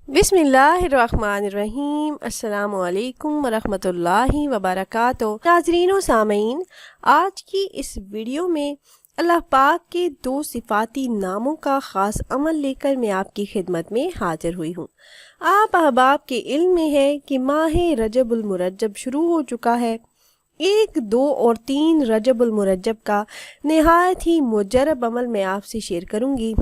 بسم اللہ الرحمن الرحیم۔ السلام علیکم ورحمۃ اللہ وبرکاتہ۔ ناظرین و سامعین، آج کی اس ویڈیو میں اللہ پاک کے دو صفاتی ناموں کا خاص عمل لے کر میں آپ کی خدمت میں حاضر ہوئی ہوں۔ آپ احباب کے علم میں ہے کہ ماہ رجب المرجب شروع ہو چکا ہے۔ 1، 2 اور 3 رجب المرجب کا نہایت ہی مجرب عمل میں آپ سے شیئر کروں گی۔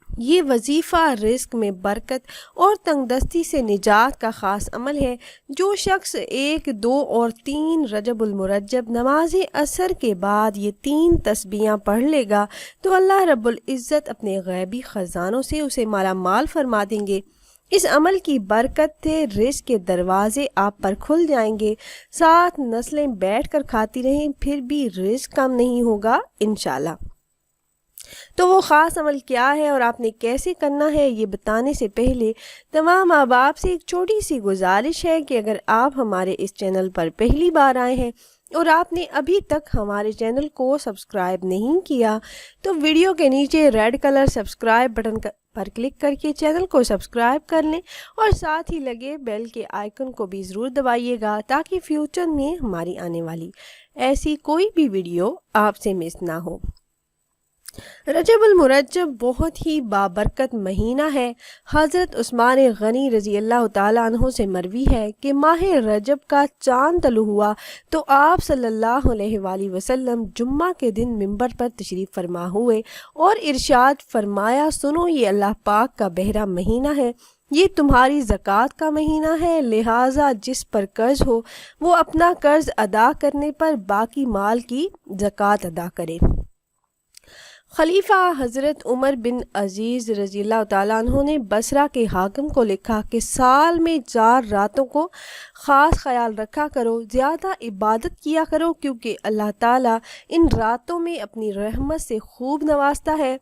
یہ وظیفہ رزق میں برکت اور تنگ دستی سے نجات کا خاص عمل ہے۔ جو شخص 1، 2 اور 3 رجب المرجب نماز اثر کے بعد یہ 3 تسبیحاں پڑھ لے گا تو اللہ رب العزت اپنے غیبی خزانوں سے اسے مالا مال فرما دیں گے۔ اس عمل کی برکت سے رزق کے دروازے آپ پر کھل جائیں گے۔ 7 نسلیں بیٹھ کر کھاتی رہیں پھر بھی رزق کم نہیں ہوگا انشاءاللہ۔ تو وہ خاص عمل کیا ہے اور آپ نے کیسے کرنا ہے، یہ بتانے سے پہلے تمام احباب سے ایک چھوٹی سی گزارش ہے کہ اگر آپ ہمارے اس چینل پر پہلی بار آئے ہیں اور آپ نے ابھی تک ہمارے چینل کو سبسکرائب نہیں کیا تو ویڈیو کے نیچے ریڈ کلر سبسکرائب بٹن پر کلک کر کے چینل کو سبسکرائب کر لیں اور ساتھ ہی لگے بیل کے آئیکن کو بھی ضرور دبائیے گا تاکہ فیوچر میں ہماری آنے والی ایسی کوئی بھی ویڈیو آپ سے مس نہ ہو۔ رجب المرجب بہت ہی بابرکت مہینہ ہے۔ حضرت عثمان غنی رضی اللہ تعالیٰ عنہ سے مروی ہے کہ ماہ رجب کا چاند طلوع ہوا تو آپ صلی اللہ علیہ وآلہ وسلم جمعہ کے دن منبر پر تشریف فرما ہوئے اور ارشاد فرمایا، سنو یہ اللہ پاک کا بہرا مہینہ ہے، یہ تمہاری زکوٰۃ کا مہینہ ہے، لہٰذا جس پر قرض ہو وہ اپنا قرض ادا کرنے پر باقی مال کی زکوٰۃ ادا کرے۔ خلیفہ حضرت عمر بن عزیز رضی اللہ تعالیٰ عنہ نے بصرہ کے حاکم کو لکھا کہ سال میں 4 راتوں کو خاص خیال رکھا کرو، زیادہ عبادت کیا کرو کیونکہ اللہ تعالیٰ ان راتوں میں اپنی رحمت سے خوب نوازتا ہے۔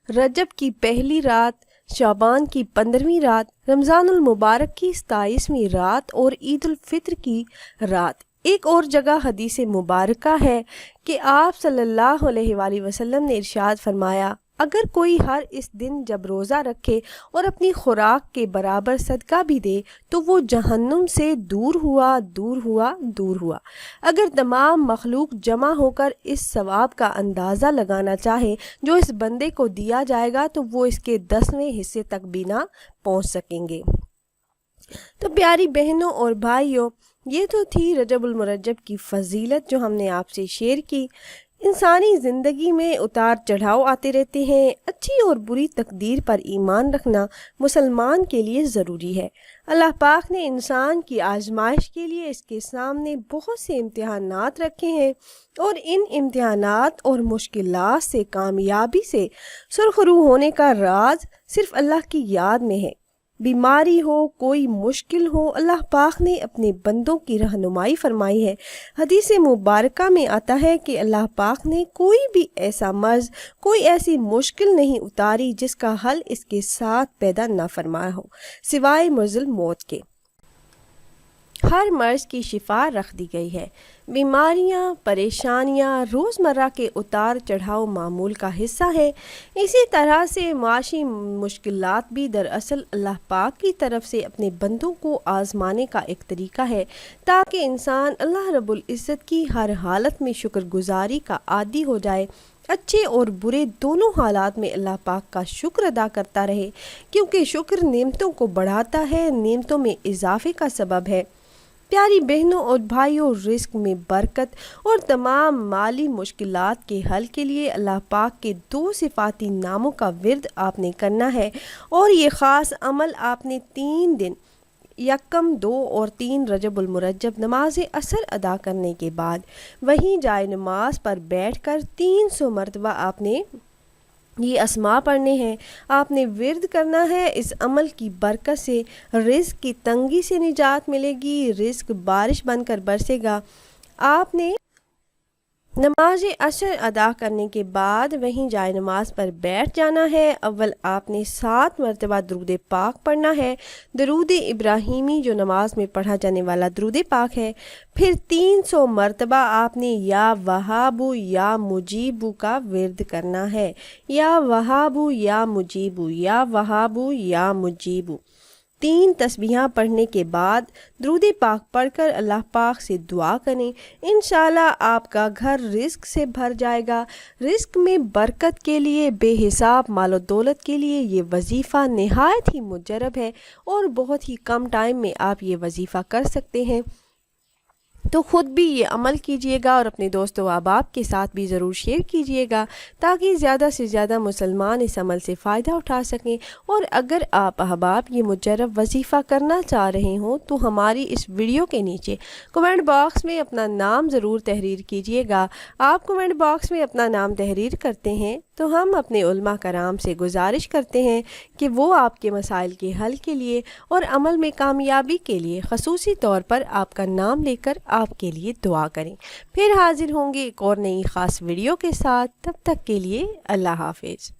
رجب کی پہلی رات، شعبان کی 15ویں رات، رمضان المبارک کی 27ویں رات اور عید الفطر کی رات۔ ایک اور جگہ حدیث مبارکہ ہے کہ آپ صلی اللہ علیہ وآلہ وسلم نے ارشاد فرمایا، اگر کوئی ہر اس دن جب روزہ رکھے اور اپنی خوراک کے برابر صدقہ بھی دے تو وہ جہنم سے دور ہوا دور ہوا دور ہوا۔ اگر تمام مخلوق جمع ہو کر اس ثواب کا اندازہ لگانا چاہے جو اس بندے کو دیا جائے گا تو وہ اس کے 10ویں حصے تک بھی نہ پہنچ سکیں گے۔ تو پیاری بہنوں اور بھائیوں، یہ تو تھی رجب المرجب کی فضیلت جو ہم نے آپ سے شیئر کی۔ انسانی زندگی میں اتار چڑھاؤ آتے رہتے ہیں، اچھی اور بری تقدیر پر ایمان رکھنا مسلمان کے لیے ضروری ہے۔ اللہ پاک نے انسان کی آزمائش کے لیے اس کے سامنے بہت سے امتحانات رکھے ہیں اور ان امتحانات اور مشکلات سے کامیابی سے سرخرو ہونے کا راز صرف اللہ کی یاد میں ہے۔ بیماری ہو، کوئی مشکل ہو، اللہ پاک نے اپنے بندوں کی رہنمائی فرمائی ہے۔ حدیث مبارکہ میں آتا ہے کہ اللہ پاک نے کوئی بھی ایسا مرض، کوئی ایسی مشکل نہیں اتاری جس کا حل اس کے ساتھ پیدا نہ فرمایا ہو سوائے مرض الموت کے۔ ہر مرض کی شفا رکھ دی گئی ہے۔ بیماریاں، پریشانیاں روزمرہ کے اتار چڑھاؤ معمول کا حصہ ہے۔ اسی طرح سے معاشی مشکلات بھی دراصل اللہ پاک کی طرف سے اپنے بندوں کو آزمانے کا ایک طریقہ ہے تاکہ انسان اللہ رب العزت کی ہر حالت میں شکر گزاری کا عادی ہو جائے، اچھے اور برے دونوں حالات میں اللہ پاک کا شکر ادا کرتا رہے، کیونکہ شکر نعمتوں کو بڑھاتا ہے، نعمتوں میں اضافے کا سبب ہے۔ پیاری بہنوں اور بھائیوں، رزق میں برکت اور تمام مالی مشکلات کے حل کے لیے اللہ پاک کے 2 صفاتی ناموں کا ورد آپ نے کرنا ہے اور یہ خاص عمل آپ نے 3 دن 1، 2 اور 3 رجب المرجب نماز اثر ادا کرنے کے بعد وہیں جائے نماز پر بیٹھ کر 300 مرتبہ آپ نے یہ اسماء پڑھنے ہیں، آپ نے ورد کرنا ہے۔ اس عمل کی برکت سے رزق کی تنگی سے نجات ملے گی، رزق بارش بن کر برسے گا۔ آپ نے نماز عصر ادا کرنے کے بعد وہیں جائے نماز پر بیٹھ جانا ہے۔ اول آپ نے 7 مرتبہ درود پاک پڑھنا ہے، درود ابراہیمی جو نماز میں پڑھا جانے والا درود پاک ہے۔ پھر 300 مرتبہ آپ نے یا وہابو یا مجیبو کا ورد کرنا ہے، یا وہابو یا مجیبو، یا وہابو یا مجیبو۔ 3 تسبیحاں پڑھنے کے بعد درود پاک پڑھ کر اللہ پاک سے دعا کریں، انشاءاللہ آپ کا گھر رزق سے بھر جائے گا۔ رزق میں برکت کے لیے، بے حساب مال و دولت کے لیے یہ وظیفہ نہایت ہی مجرب ہے اور بہت ہی کم ٹائم میں آپ یہ وظیفہ کر سکتے ہیں۔ تو خود بھی یہ عمل کیجئے گا اور اپنے دوست و احباب کے ساتھ بھی ضرور شیئر کیجئے گا تاکہ زیادہ سے زیادہ مسلمان اس عمل سے فائدہ اٹھا سکیں۔ اور اگر آپ احباب یہ مجرب وظیفہ کرنا چاہ رہے ہوں تو ہماری اس ویڈیو کے نیچے کمنٹ باکس میں اپنا نام ضرور تحریر کیجئے گا۔ آپ کمنٹ باکس میں اپنا نام تحریر کرتے ہیں تو ہم اپنے علماء کرام سے گزارش کرتے ہیں کہ وہ آپ کے مسائل کے حل کے لیے اور عمل میں کامیابی کے لیے خصوصی طور پر آپ کا نام لے کر آپ کے لیے دعا کریں۔ پھر حاضر ہوں گے ایک اور نئی خاص ویڈیو کے ساتھ، تب تک کے لیے اللہ حافظ۔